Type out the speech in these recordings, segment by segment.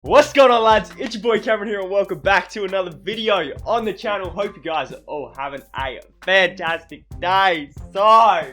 What's going on, lads? It's your boy Cameron here and welcome back to another video on the channel. Hope you guys are all having a fantastic day. So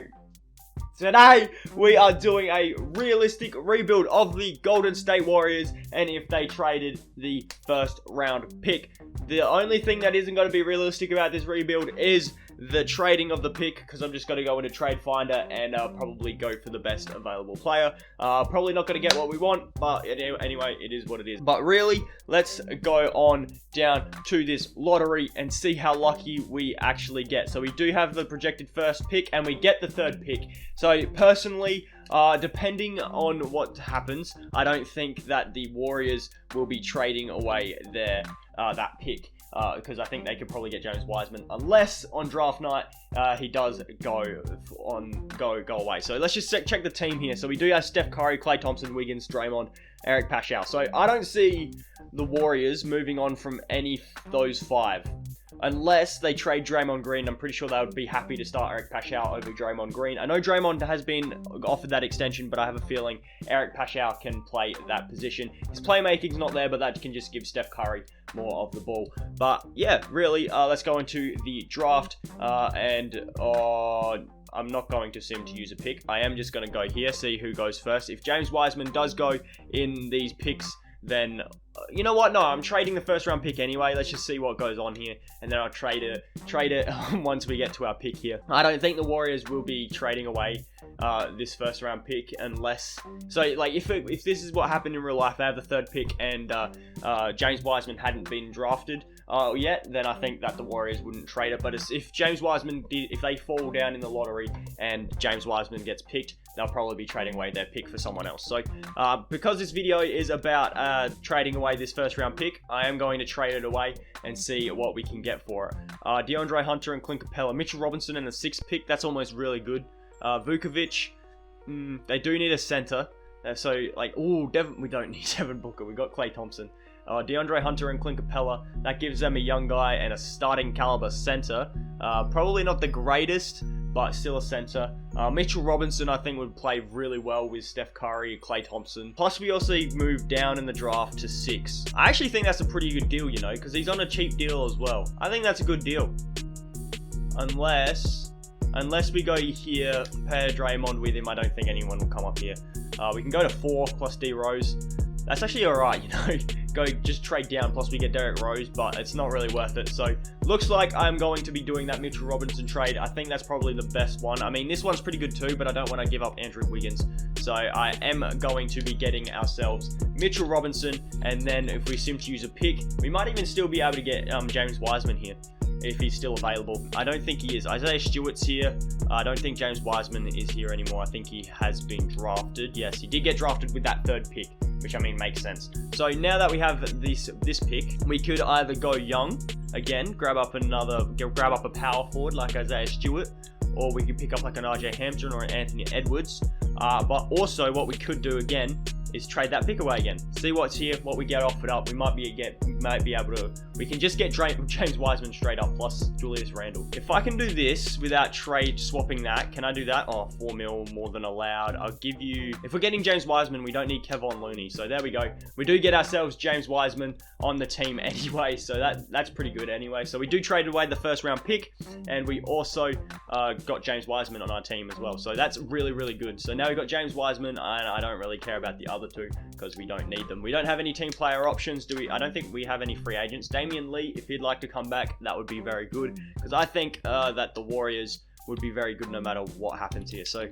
today we are doing a realistic rebuild of the Golden State Warriors and if they traded the first round pick. The only thing that isn't going to be realistic about this rebuild is the trading of the pick, because I'm just going to go into Trade Finder and probably go for the best available player. Probably not going to get what we want, but anyway, it is what it is. But really, let's go on down to this lottery and see how lucky we actually get. So we do have the projected first pick and we get the third pick. So personally, depending on what happens, I don't think that the Warriors will be trading away their that pick. Because I think they could probably get James Wisemen, unless on draft night he does go away. So let's just check the team here. So we do have Steph Curry, Klay Thompson, Wiggins, Draymond, Eric Pascal. So I don't see the Warriors moving on from any of those five. Unless they trade Draymond Green, I'm pretty sure they would be happy to start Eric Pascal over Draymond Green. I know Draymond has been offered that extension, but I have a feeling Eric Pascal can play that position. His playmaking's not there, but that can just give Steph Curry more of the ball. But yeah, really, let's go into the draft. I'm not going to sim to use a pick. I am just going to go here, see who goes first. If James Wiseman does go in these picks, then you know what? No, I'm trading the first round pick anyway. Let's just see what goes on here, and then I'll trade it once we get to our pick here. I don't think the Warriors will be trading away this first round pick unless, so like if this is what happened in real life, they have the third pick and James Wiseman hadn't been drafted yet, then I think that the Warriors wouldn't trade it. But if James Wiseman if they fall down in the lottery and James Wiseman gets picked, they'll probably be trading away their pick for someone else. So because this video is about trading away this first round pick, I am going to trade it away and see what we can get for it. DeAndre Hunter and Clint Capella, Mitchell Robinson and the 6th pick, that's almost really good. Vukovic, they do need a center. So like, we don't need Devin Booker. We got Klay Thompson. DeAndre Hunter and Clint Capella, that gives them a young guy and a starting caliber center. Probably not the greatest, but still a center. Mitchell Robinson, I think, would play really well with Steph Curry, Klay Thompson. Plus, we also moved down in the draft to 6. I actually think that's a pretty good deal, you know, because he's on a cheap deal as well. I think that's a good deal. Unless we go here, pair Draymond with him, I don't think anyone will come up here. We can go to 4 plus D Rose. That's actually alright, you know. Just trade down, plus we get Derrick Rose, but it's not really worth it. So, looks like I'm going to be doing that Mitchell Robinson trade. I think that's probably the best one. I mean, this one's pretty good too, but I don't want to give up Andrew Wiggins. So, I am going to be getting ourselves Mitchell Robinson, and then if we seem to use a pick, we might even still be able to get James Wiseman here, if he's still available. I don't think he is. Isaiah Stewart's here. I don't think James Wiseman is here anymore. I think he has been drafted. Yes, he did get drafted with that third pick, which I mean makes sense. So now that we have this pick, we could either go young again, grab up a power forward like Isaiah Stewart, or we could pick up like an RJ Hampton or an Anthony Edwards. But also what we could do again is trade that pick away again. See what's here, what we get offered up. We might be able to. We can just get James Wiseman straight up plus Julius Randle. If I can do this without trade swapping that, can I do that? Oh, 4 mil more than allowed. I'll give you. If we're getting James Wiseman, we don't need Kevon Looney. So there we go. We do get ourselves James Wiseman on the team anyway. So that's pretty good anyway. So we do trade away the first round pick, and we also got James Wiseman on our team as well. So that's really, really good. So now we've got James Wiseman, and I don't really care about the other two because we don't need them. We don't have any team player options, do we? I don't think we have any free agents. Damian Lee, if he'd like to come back, that would be very good because I think that the Warriors would be very good no matter what happens here. So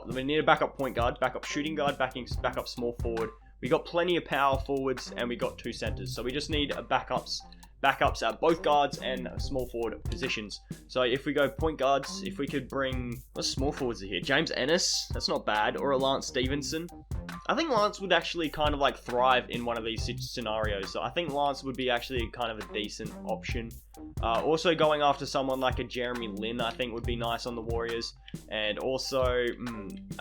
we need a backup point guard, backup shooting guard, backup small forward. We got plenty of power forwards and we got 2 centers. So we just need backups at both guards and small forward positions. So if we go point guards, if we could bring, what small forwards are here? James Ennis, that's not bad, or a Lance Stevenson. I think Lance would actually kind of like thrive in one of these scenarios. So I think Lance would be actually kind of a decent option. Also going after someone like a Jeremy Lin, I think would be nice on the Warriors. And also,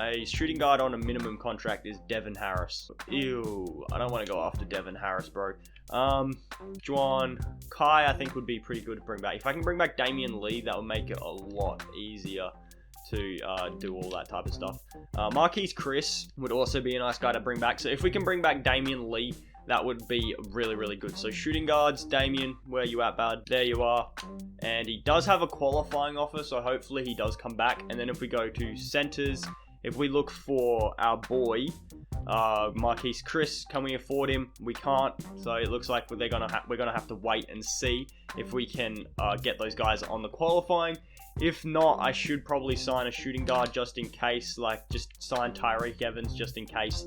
a shooting guard on a minimum contract is Devin Harris. Ew, I don't want to go after Devin Harris, bro. Juan Kai, I think would be pretty good to bring back. If I can bring back Damian Lee, that would make it a lot easier to do all that type of stuff. Marquise Chris would also be a nice guy to bring back. So if we can bring back Damian Lee, that would be really, really good. So shooting guards, Damien, where you at, bud? There you are. And he does have a qualifying offer, so hopefully he does come back. And then if we go to centers, if we look for our boy, Marquise Chris, can we afford him? We can't. So it looks like we're gonna have to wait and see if we can get those guys on the qualifying. If not, I should probably sign a shooting guard just in case. Like, just sign Tyreek Evans just in case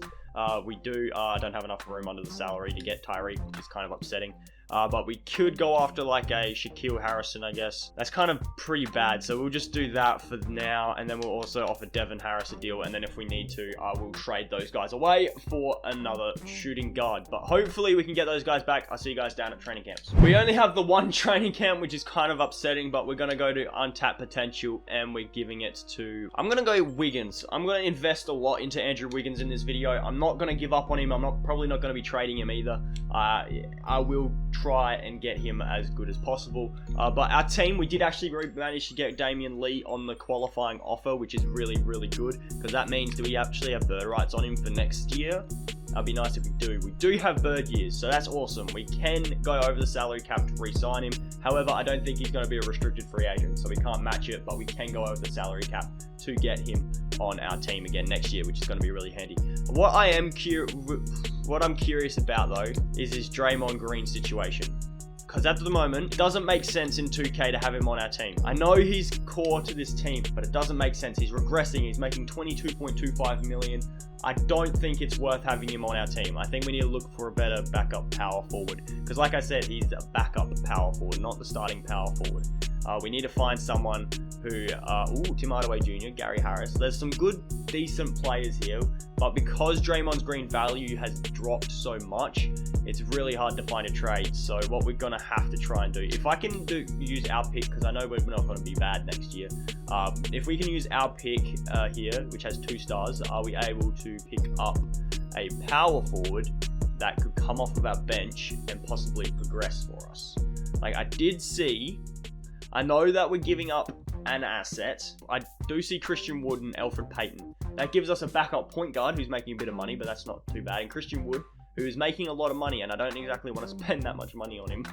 we do. I don't have enough room under the salary to get Tyreek, which is kind of upsetting. But we could go after like a Shaquille Harrison, I guess. That's kind of pretty bad, so we'll just do that for now, and then we'll also offer Devin Harris a deal, and then if we need to, we'll trade those guys away for another shooting guard. But hopefully we can get those guys back. I'll see you guys down at training camps. We only have the one training camp, which is kind of upsetting, but we're going to go to untapped potential, and we're giving it to... I'm going to go Wiggins. I'm going to invest a lot into Andrew Wiggins in this video. I'm not going to give up on him. I'm probably not going to be trading him either. I will try and get him as good as possible. But our team, we did actually manage to get Damian Lee on the qualifying offer, which is really, really good, because that means we actually have bird rights on him for next year. That'd be nice if we do. We do have bird years, so that's awesome. We can go over the salary cap to re-sign him. However, I don't think he's going to be a restricted free agent, so we can't match it, but we can go over the salary cap to get him on our team again next year, which is going to be really handy. What I'm curious about though is his Draymond Green situation. Because at the moment, it doesn't make sense in 2K to have him on our team. I know he's core to this team, but it doesn't make sense. He's regressing. He's making 22.25 million. I don't think it's worth having him on our team. I think we need to look for a better backup power forward. Because like I said, he's a backup power forward, not the starting power forward. We need to find someone who, Tim Hardaway Jr., Gary Harris. There's some good, decent players here, but because Draymond's green value has dropped so much, it's really hard to find a trade. So what we're gonna have to try and do, if I can use our pick, because I know we're not gonna be bad next year. If we can use our pick here, which has 2 stars, are we able to pick up a power forward that could come off of our bench and possibly progress for us? Like, I know that we're giving up an asset. I do see Christian Wood and Elfrid Payton. That gives us a backup point guard who's making a bit of money, but that's not too bad. And Christian Wood, who's making a lot of money, and I don't exactly want to spend that much money on him.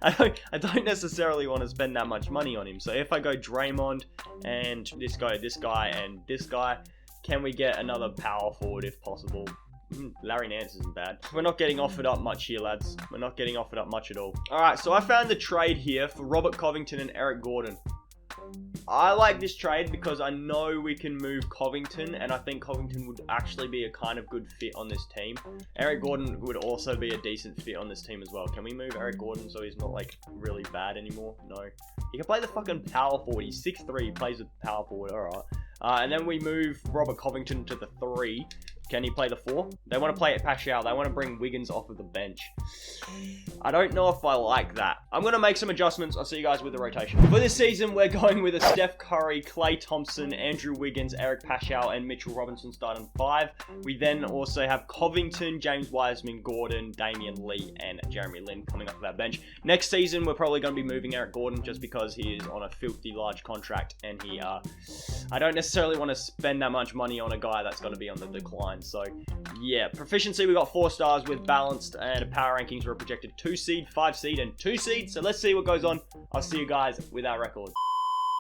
I don't necessarily want to spend that much money on him. So if I go Draymond and this guy, and this guy, can we get another power forward if possible? Larry Nance isn't bad. We're not getting offered up much here, lads. We're not getting offered up much at all. Alright, so I found the trade here for Robert Covington and Eric Gordon. I like this trade because I know we can move Covington, and I think Covington would actually be a kind of good fit on this team. Eric Gordon would also be a decent fit on this team as well. Can we move Eric Gordon so he's not like really bad anymore? No. He can play the fucking power forward. He's 6'3", he plays with power forward, alright. And then we move Robert Covington to the 3. Can he play the 4? They want to play it Pascal. They want to bring Wiggins off of the bench. I don't know if I like that. I'm going to make some adjustments. I'll see you guys with the rotation. For this season, we're going with a Steph Curry, Klay Thompson, Andrew Wiggins, Eric Pascal, and Mitchell Robinson starting 5. We then also have Covington, James Wiseman, Gordon, Damian Lee, and Jeremy Lin coming off of our bench. Next season, we're probably going to be moving Eric Gordon just because he is on a filthy large contract, and I don't necessarily want to spend that much money on a guy that's going to be on the decline. So yeah, proficiency, we got 4 stars with balanced, and power rankings were projected 2 seed, 5 seed, and 2 seed. So let's see what goes on. I'll see you guys with our record.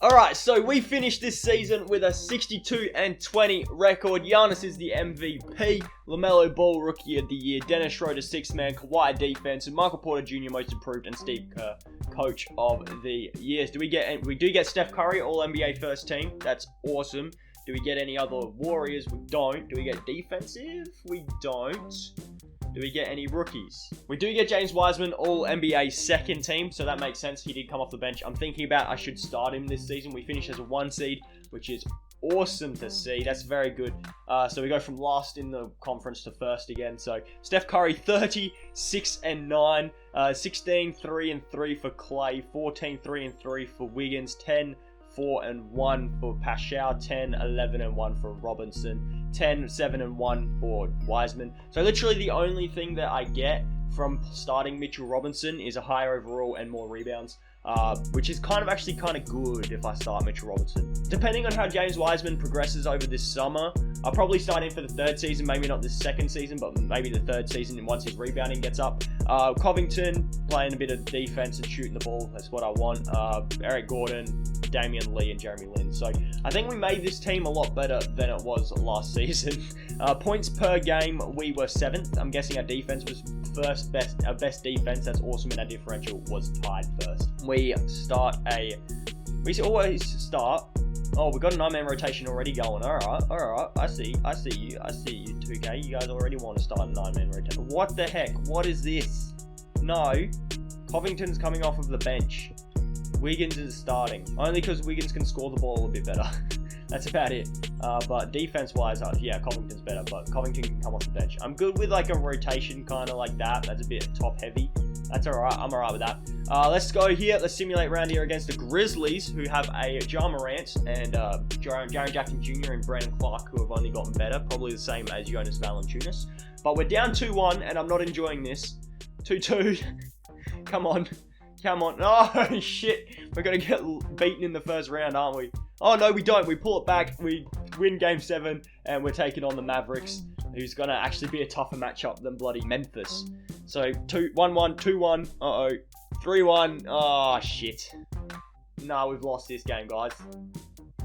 Alright, so we finished this season with a 62-20 record. Giannis is the MVP, LaMelo Ball Rookie of the Year, Dennis Schroeder 6th Man, Kawhi Defense, and Michael Porter Jr. Most Improved, and Steve Kerr Coach of the Years. We do get Steph Curry, All-NBA First Team. That's awesome. Do we get any other Warriors? We don't. Do we get defensive? We don't. Do we get any rookies? We do get James Wiseman, All-NBA Second Team, so that makes sense. He did come off the bench. I'm thinking about I should start him this season. We finish as a 1 seed, which is awesome to see. That's very good. So we go from last in the conference to first again. So Steph Curry, 30, 6 and 9, 16, 3 and 3 for Klay, 14, 3 and 3 for Wiggins, 10, 4 and 1 for Pascal, 10, 11 and 1 for Robinson, 10, 7 and 1 for Wiseman. So literally the only thing that I get from starting Mitchell Robinson is a higher overall and more rebounds. which is actually kind of good if I start Mitchell Robertson. Depending on how James Wiseman progresses over this summer, I'll probably start him for the third season, maybe not the second season, but maybe the third season once his rebounding gets up. Covington, playing a bit of defense and shooting the ball, that's what I want. Eric Gordon, Damian Lee, and Jeremy Lin. So I think we made this team a lot better than it was last season. Points per game, we were 7th. I'm guessing our defense was our best defense. That's awesome, and our differential was tied first. We always start. Oh, we got a 9-man rotation already going. Alright. I see you, 2K. You guys already want to start a 9-man rotation. What the heck? What is this? No. Covington's coming off of the bench. Wiggins is starting. Only because Wiggins can score the ball a bit better. That's about it. But defense-wise, yeah, Covington's better, but Covington can come off the bench. I'm good with like a rotation kind of like that. That's a bit top-heavy. That's alright. I'm alright with that. Let's go here. Let's simulate round here against the Grizzlies, who have a Ja Morant and Jaren Jackson Jr. and Brandon Clark, who have only gotten better. Probably the same as Jonas Valanciunas. But we're down 2-1, and I'm not enjoying this. 2-2. Come on. Oh, shit. We're going to get beaten in the first round, aren't we? Oh, no, we don't. We pull it back. We win Game 7, and we're taking on the Mavericks, who's going to actually be a tougher matchup than bloody Memphis. So, 1-1, 2-1. Uh-oh. 3-1. Oh, shit. Nah, we've lost this game, guys.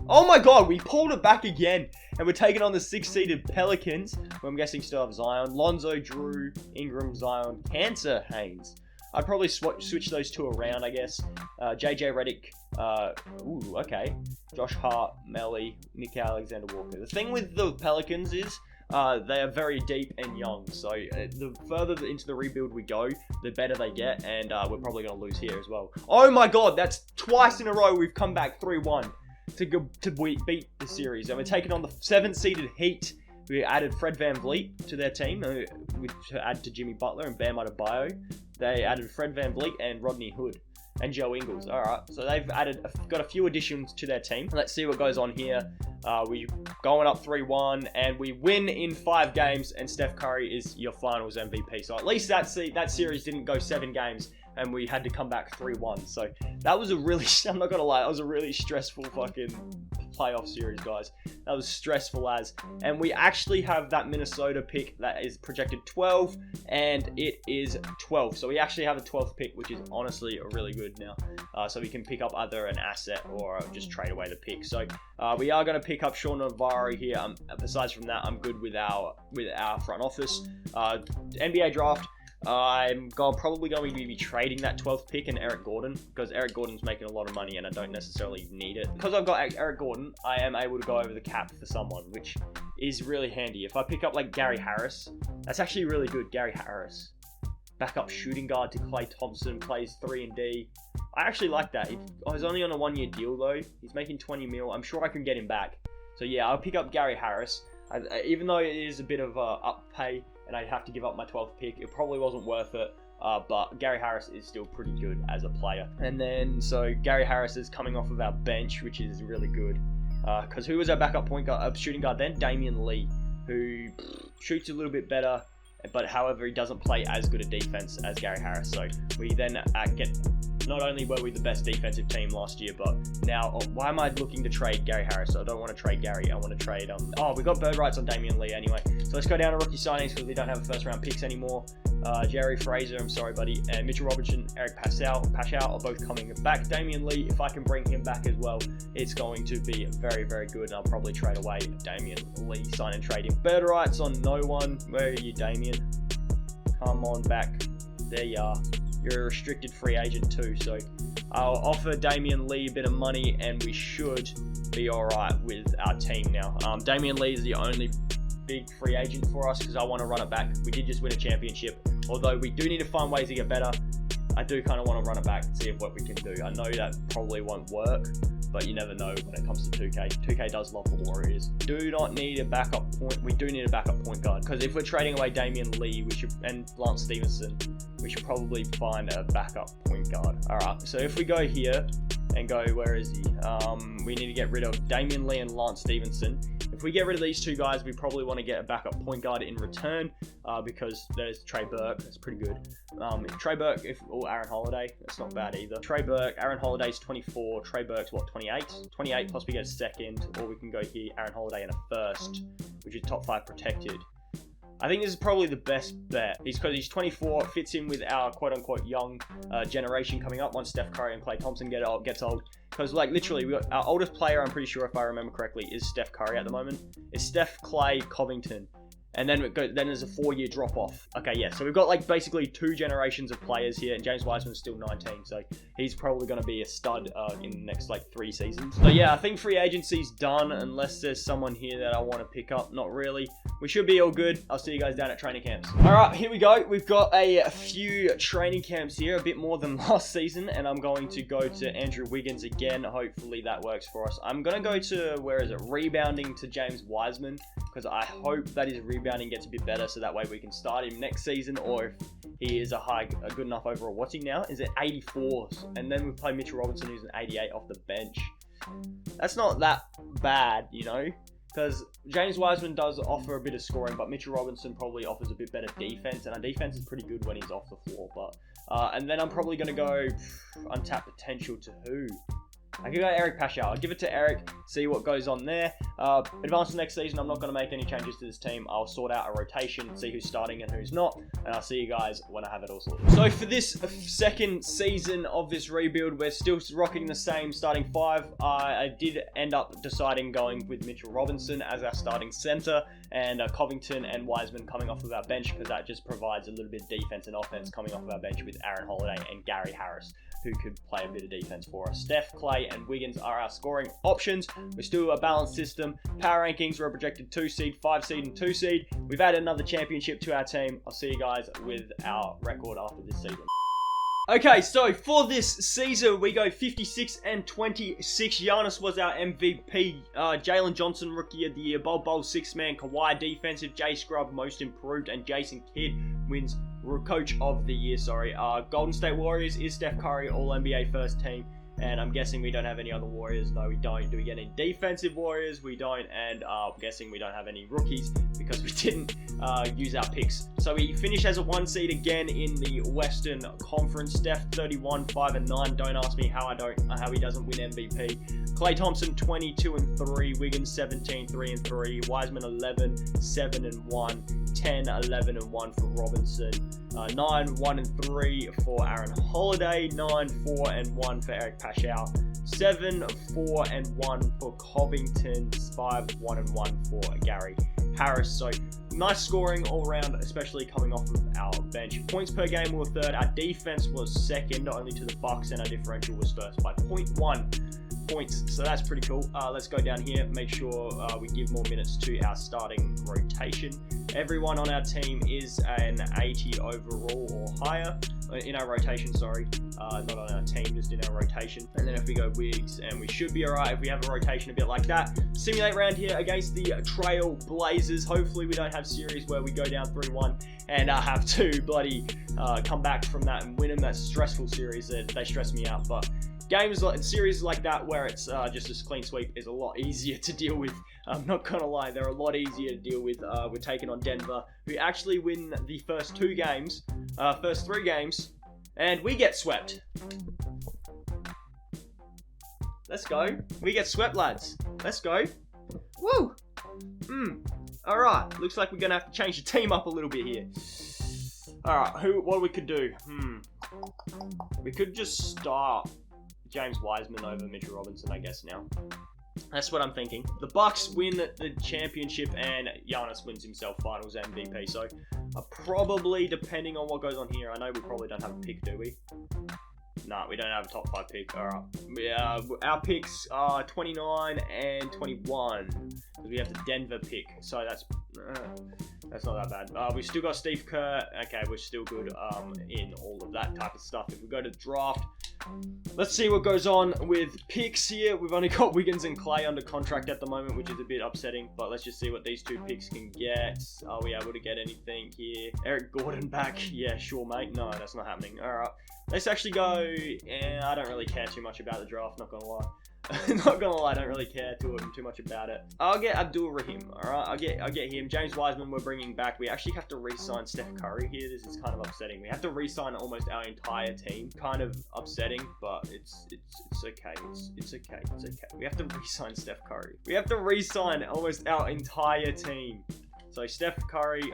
Oh, my God. We pulled it back again, and we're taking on the 6-seeded Pelicans, who I'm guessing still have Zion. Lonzo, Drew, Ingram, Zion, Cancer, Haynes. I'd probably switch those two around, I guess. JJ Redick, okay. Josh Hart, Melly, Nick Alexander-Walker. The thing with the Pelicans is they are very deep and young. So the further into the rebuild we go, the better they get. And we're probably going to lose here as well. Oh my God, that's twice in a row we've come back 3-1 to beat the series. And we're taking on the 7th-seeded Heat. We added Fred VanVleet to their team, to add to Jimmy Butler and Bam Adebayo. They added Fred VanVleet and Rodney Hood and Joe Ingles. Alright, so they've got a few additions to their team. Let's see what goes on here. We're going up 3-1, and we win in 5 games, and Steph Curry is your finals MVP. So at least that series didn't go 7 games, and we had to come back 3-1. So that was a really, I'm not going to lie, that was a really stressful fucking playoff series, guys. That was stressful as. And we actually have that Minnesota pick that is projected 12, and it is 12. So we actually have a 12th pick, which is honestly really good now. So we can pick up either an asset or just trade away the pick. So we are going to pick up Sean Navarro here. Besides from that, I'm good with our front office. NBA draft. I'm probably going to be trading that 12th pick and Eric Gordon, because Eric Gordon's making a lot of money and I don't necessarily need it. Because I've got Eric Gordon, I am able to go over the cap for someone, which is really handy. If I pick up like Gary Harris, that's actually really good. Gary Harris, backup shooting guard to Klay Thompson, plays 3 and D. I actually like that. He's only on a 1-year deal though. He's making 20 mil. I'm sure I can get him back. So yeah, I'll pick up Gary Harris. Even though it is a bit of up pay and I'd have to give up my 12th pick, it probably wasn't worth it. But Gary Harris is still pretty good as a player. And then, so Gary Harris is coming off of our bench, which is really good. Because who was our backup point guard, shooting guard then? Damian Lee, who shoots a little bit better, but however, he doesn't play as good a defense as Gary Harris. So we then get, not only were we the best defensive team last year, but now, why am I looking to trade Gary Harris? I don't want to trade Gary. I want to trade, we got bird rights on Damian Lee anyway. So let's go down to rookie signings because we don't have first round picks anymore. Jerry Fraser, I'm sorry, buddy, and Mitchell Robertson, Eric Paschal are both coming back. Damian Lee, if I can bring him back as well, it's going to be very, very good, and I'll probably trade away Damian Lee, sign and trade him. Bird rights on no one. Where are you, Damian? Come on back. There you are. You're a restricted free agent too, so I'll offer Damian Lee a bit of money, and we should be alright with our team now. Damian Lee is the only big free agent for us because I want to run it back. We did just win a championship, although we do need to find ways to get better. I do kind of want to run it back and see what we can do. I know that probably won't work, but you never know when it comes to 2K. 2K does love the Warriors. Do not need a backup point. We do need a backup point guard, because if we're trading away Damian Lee, and Lance Stevenson, we should probably find a backup point guard. Alright, so if we go here, and go, where is he? We need to get rid of Damian Lee and Lance Stevenson. If we get rid of these two guys, we probably want to get a backup point guard in return, because there's Trey Burke. That's pretty good. Trey Burke, or Aaron Holiday, that's not bad either. Trey Burke, Aaron Holiday's 24. Trey Burke's what, 28? 28 plus we get a second, or we can go here, Aaron Holiday and a first, which is top 5 protected. I think this is probably the best bet. Because he's 24, fits in with our quote-unquote young generation coming up once Steph Curry and Klay Thompson gets old. Because, like, literally, we got our oldest player, I'm pretty sure, if I remember correctly, is Steph Curry at the moment. It's Steph, Klay, Covington. And then then there's a 4-year drop-off. Okay, yeah, so we've got, like, basically 2 generations of players here, and James Wiseman's still 19, so he's probably going to be a stud in the next, like, 3 seasons. So, yeah, I think free agency's done, unless there's someone here that I want to pick up. Not really. We should be all good. I'll see you guys down at training camps. All right, here we go. We've got a few training camps here, a bit more than last season, and I'm going to go to Andrew Wiggins again. Hopefully that works for us. I'm going to go to, where is it, rebounding to James Wiseman, because I hope that his rebounding gets a bit better, so that way we can start him next season, or if he is a good enough overall. What's he now? Is it 84? And then we play Mitchell Robinson, who's an 88 off the bench. That's not that bad, you know, because James Wiseman does offer a bit of scoring, but Mitchell Robinson probably offers a bit better defense, and our defense is pretty good when he's off the floor. But and then I'm probably going to go untapped potential to who? I could go Eric Paschal. I'll give it to Eric, see what goes on there. Advance to next season, I'm not going to make any changes to this team. I'll sort out a rotation, see who's starting and who's not, and I'll see you guys when I have it all sorted. So for this second season of this rebuild, we're still rocking the same starting 5. I did end up deciding going with Mitchell Robinson as our starting center, and Covington and Wiseman coming off of our bench, because that just provides a little bit of defense and offense coming off of our bench with Aaron Holiday and Gary Harris, who could play a bit of defense for us. Steph, Klay, and Wiggins are our scoring options. We're still a balanced system. Power rankings, we're a projected 2 seed, 5 seed, and 2 seed. We've added another championship to our team. I'll see you guys with our record after this season. Okay, so for this season, we go 56 and 26. Giannis was our MVP. Jalen Johnson, Rookie of the Year. Bol 6-man. Kawhi, Defensive. Jay Scrubb, Most Improved. And Jason Kidd wins Coach of the Year, Golden State Warriors is Steph Curry, All-NBA First Team. And I'm guessing we don't have any other Warriors. No, we don't. Do we get any defensive Warriors? We don't. And I'm guessing we don't have any rookies because we didn't use our picks. So we finish as a 1 seed again in the Western Conference. Steph 31, 5 and 9. Don't ask me how he doesn't win MVP. Klay Thompson 22 and 3. Wiggins 17, 3 and 3. Wiseman 11, 7 and 1. 10, 11 and 1 for Robinson. 9, 1 and 3 for Aaron Holiday. 9, 4 and 1 for Eric Paschal. 7, 4 and 1 for Covington. 5, 1 and 1 for Gary Harris. So nice scoring all around, especially coming off of our bench. Points per game we were 3rd. Our defense was 2nd, only to the Bucks, and our differential was 1st by 0.1 points. So that's pretty cool. Let's go down here, make sure we give more minutes to our starting rotation. Everyone on our team is an 80 overall or higher in our rotation, not on our team, just in our rotation. And then if we go Wiggs, and we should be alright if we have a rotation a bit like that. Simulate round here against the Trail Blazers. Hopefully we don't have series where we go down 3-1 and have to bloody come back from that and win them. That's a stressful series. They stress me out, but series like that where it's just a clean sweep is a lot easier to deal with. I'm not gonna lie, they're a lot easier to deal with. We're taking on Denver, who actually win the first 3 games, and we get swept. Let's go. We get swept, lads. Let's go. Woo! Alright, looks like we're gonna have to change the team up a little bit here. Alright, what we could do? We could just start James Wiseman over Mitchell Robinson, I guess, now. That's what I'm thinking. The Bucks win the championship and Giannis wins himself Finals MVP. So probably, depending on what goes on here, I know we probably don't have a pick, do we? No, we don't have a top 5 pick. Alright. Our picks are 29 and 21. Because we have the Denver pick. So that's not that bad. We've still got Steve Kerr. Okay, we're still good in all of that type of stuff. If we go to draft, Let's see what goes on with picks here. We've only got Wiggins and Clay under contract at the moment, which is a bit upsetting. But let's just see what these two picks can get. Are we able to get anything here? Eric Gordon back. Yeah, sure, mate. No, that's not happening. All right. Let's actually go. I don't really care too much about the draft, not gonna lie. Not gonna lie, I don't really care too much about it. I'll get Abdul Rahim, alright? I'll get him. James Wiseman we're bringing back. We actually have to re-sign Steph Curry here. This is kind of upsetting. We have to re-sign almost our entire team. Kind of upsetting, but it's okay. It's okay. We have to re-sign Steph Curry. We have to re-sign almost our entire team. So Steph Curry,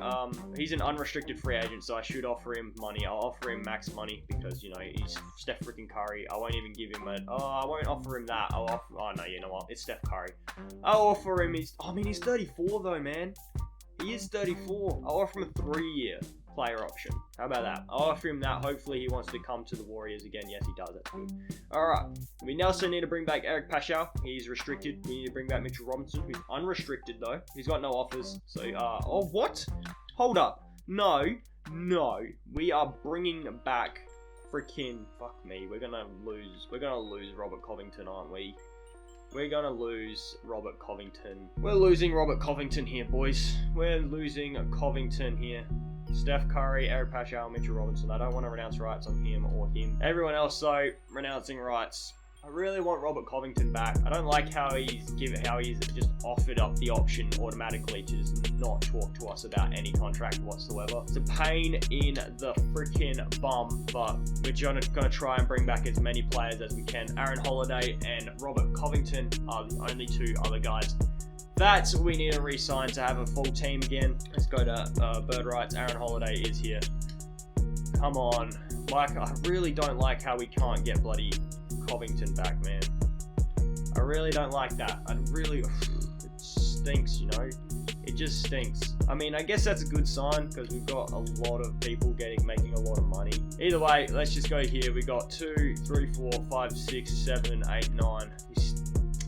he's an unrestricted free agent, so I should offer him money. I'll offer him max money because, you know, he's Steph freaking Curry. I won't even give him I won't offer him that. I'll offer, oh no, you know what? It's Steph Curry. I'll offer him, he's 34 though, man. He is 34. I'll offer him a 3-year player option. How about that? I'll offer him that. Hopefully he wants to come to the Warriors again. Yes, he does. That's good. Alright. We also need to bring back Eric Paschal. He's restricted. We need to bring back Mitchell Robinson, who's unrestricted though. He's got no offers. So, oh, what? Hold up. No. We are bringing back freaking, fuck me. We're gonna lose Robert Covington, aren't we? We're gonna lose Robert Covington. We're losing Robert Covington here, boys. We're losing Covington here. Steph Curry, Eric Paschal, Mitchell Robinson. I don't want to renounce rights on him or him. Everyone else, though, renouncing rights. I really want Robert Covington back. I don't like how he's just offered up the option automatically to just not talk to us about any contract whatsoever. It's a pain in the freaking bum, but we're gonna try and bring back as many players as we can. Aaron Holiday and Robert Covington are the only two other guys that we need to re-sign to have a full team again. Let's go to Bird Rights. Aaron Holiday is here. Come on. Like, I really don't like how we can't get bloody Covington back, man. I really don't like that. It stinks, you know? It just stinks. I mean, I guess that's a good sign because we've got a lot of people making a lot of money. Either way, let's just go here. We got 2, 3, 4, 5, 6, 7, 8, 9.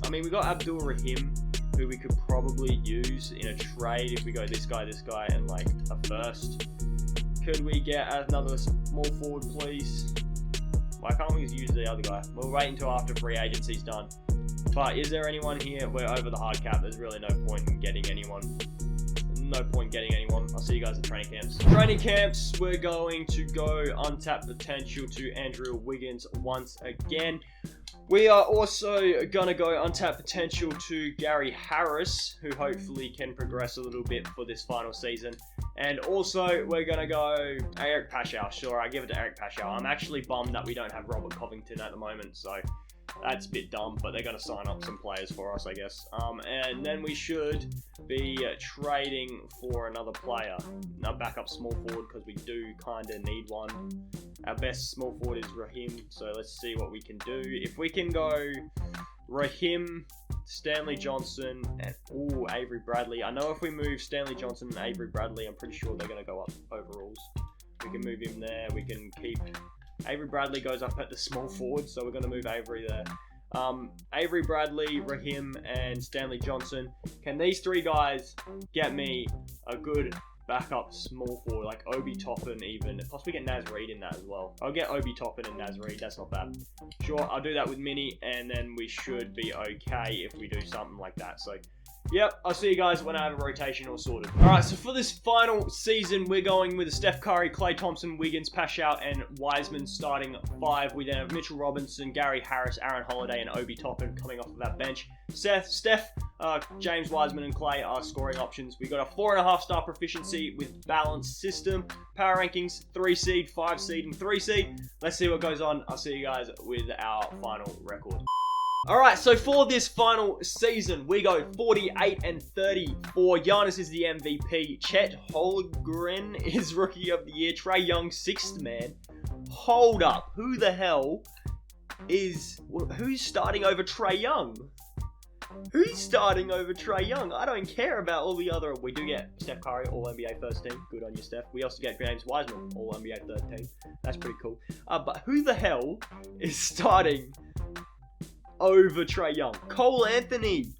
I mean, we got Abdul Rahim, who we could probably use in a trade if we go this guy, and like a first. Could we get another small forward, please? Why can't we use the other guy? We'll wait until after free agency's done. But is there anyone here? We're over the hard cap. There's really no point in getting anyone. I'll see you guys at training camps. Training camps, we're going to go untapped potential to Andrew Wiggins once again. We are also going to go untapped potential to Gary Harris, who hopefully can progress a little bit for this final season. And also, we're going to go Eric Paschal. Sure, I give it to Eric Paschal. I'm actually bummed that we don't have Robert Covington at the moment, so that's a bit dumb, but they're going to sign up some players for us, I guess. And then we should be trading for another player. Now, backup small forward, because we do kind of need one. Our best small forward is Rahim, so let's see what we can do. If we can go Rahim, Stanley Johnson, and Avery Bradley. I know if we move Stanley Johnson and Avery Bradley, I'm pretty sure they're going to go up overalls. We can move him there. We can keep... Avery Bradley goes up at the small forward, so we're going to move Avery there. Avery Bradley, Rahim, and Stanley Johnson. Can these three guys get me a good backup small forward, like Obi Toppin even? Possibly get Naz Reid in that as well. I'll get Obi Toppin and Naz Reid, that's not bad. Sure, I'll do that with Mini, and then we should be okay if we do something like that. So, yep, I'll see you guys when I have a rotation all sorted. Alright, so for this final season, we're going with Steph Curry, Klay Thompson, Wiggins, Paschal, and Wiseman starting 5. We then have Mitchell Robinson, Gary Harris, Aaron Holiday, and Obi Toppin coming off of that bench. Steph, James Wiseman, and Klay are scoring options. We got a 4.5 star proficiency with balanced system. Power rankings, 3 seed, 5 seed, and 3 seed. Let's see what goes on. I'll see you guys with our final record. Alright, so for this final season, we go 48 and 34. Giannis is the MVP. Chet Holmgren is Rookie of the Year. Trae Young, 6th man. Hold up. Who's starting over Trae Young? Who's starting over Trae Young? I don't care about all the other... We do get Steph Curry, All-NBA first team. Good on you, Steph. We also get James Wiseman, All-NBA third team. That's pretty cool. But who the hell is starting over Trae Young? Cole Anthony.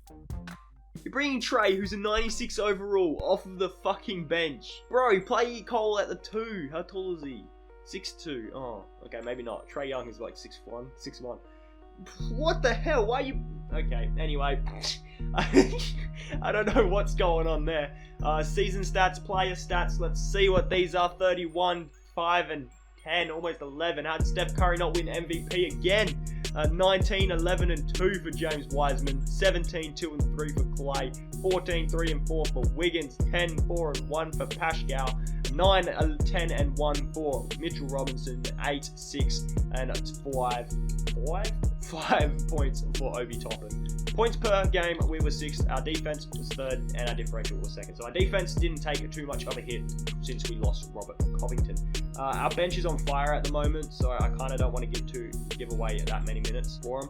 You're bringing Trae, who's a 96 overall, off of the fucking bench. Bro, play Cole at the 2. How tall is he? 6'2". Oh, okay, maybe not. Trae Young is like 6'1", 6'1". What the hell? Why are you... Okay, anyway. I don't know what's going on there. Season stats, player stats. Let's see what these are. 31, 5, and 10, almost 11. How did Steph Curry not win MVP again? 19, 11, and 2 for James Wisemen. 17, 2, and 3 for Clay. 14, 3, and 4 for Wiggins. 10, 4, and 1 for Pascal. 9, 10, and 1 for Mitchell Robinson. 8, 6, and 5 points for Obi Toppin. Points per game, we were 6th. Our defense was 3rd, and our differential was 2nd. So our defense didn't take too much of a hit since we lost Robert Covington. Our bench is on fire at the moment, so I kind of don't want to give away that many minutes for him.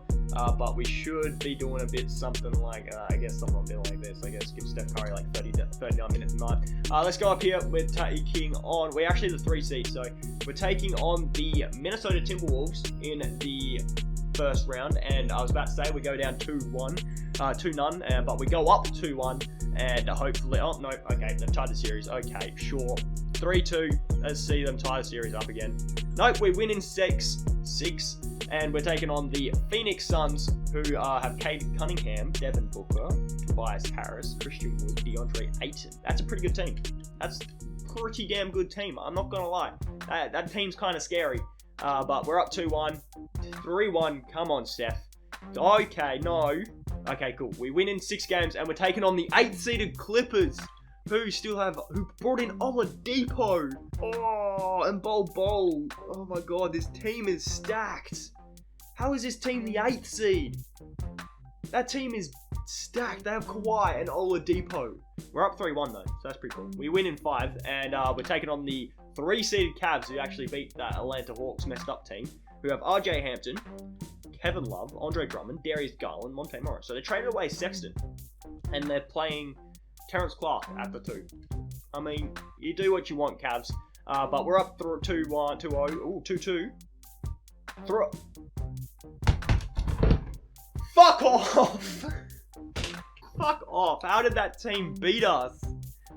But we should be doing a bit something like, I guess something a bit like this. I guess give Steph Curry like 39 minutes a night. Let's go up here. We're taking on, we're actually the 3 seed, so we're taking on the Minnesota Timberwolves in the first round, and I was about to say we go down 2-0, but we go up 2-1, and hopefully, oh no, okay, they've tied the series. Okay, sure, 3-2. Let's see them tie the series up again. Nope, we win in 6, and we're taking on the Phoenix Suns, who have Cade Cunningham, Devin Booker, Tobias Harris, Christian Wood, DeAndre Ayton. That's a pretty good team. That's a pretty damn good team. I'm not gonna lie. That team's kind of scary. But we're up 2-1, 3-1. Come on, Steph. Okay, no. Okay, cool. We win in 6 games, and we're taking on the 8th-seeded Clippers, who brought in Oladipo. Oh, and Bol. Oh my God, this team is stacked. How is this team the 8th seed? That team is stacked. They have Kawhi and Oladipo. We're up 3-1 though, so that's pretty cool. We win in 5, and we're taking on the 3-seeded Cavs, who actually beat that Atlanta Hawks messed up team, who have RJ Hampton, Kevin Love, Andre Drummond, Darius Garland, Monte Morris. So they traded away Sexton, and they're playing Terrence Clark at the 2. I mean, you do what you want, Cavs. But we're up 2-1, 2-0, ooh, 2-2. Fuck off! Fuck off. How did that team beat us?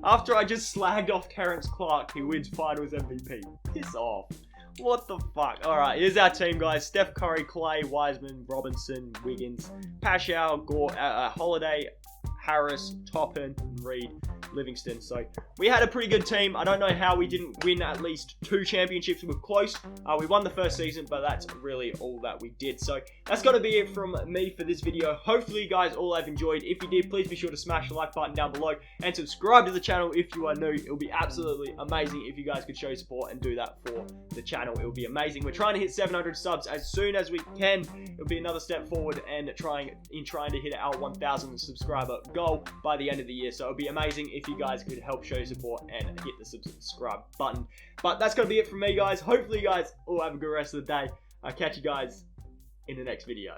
After I just slagged off Terrence Clark, who wins Finals MVP. Piss off. What the fuck? Alright, here's our team, guys. Steph Curry, Clay, Wiseman, Robinson, Wiggins, Pascal, Holiday, Harris, Toppin, Reed, Livingston. So we had a pretty good team. I don't know how we didn't win at least 2 championships. We were close. We won the first season, but that's really all that we did. So that's got to be it from me for this video. Hopefully you guys all have enjoyed. If you did, please be sure to smash the like button down below and subscribe to the channel if you are new. It would be absolutely amazing if you guys could show your support and do that for the channel. It would be amazing. We're trying to hit 700 subs as soon as we can. It'll be another step forward and trying to hit our 1,000 subscriber goal by the end of the year. So it would be amazing if you guys could help show your support and hit the subscribe button. But that's going to be it from me, guys. Hopefully you guys all have a good rest of the day. I'll catch you guys in the next video.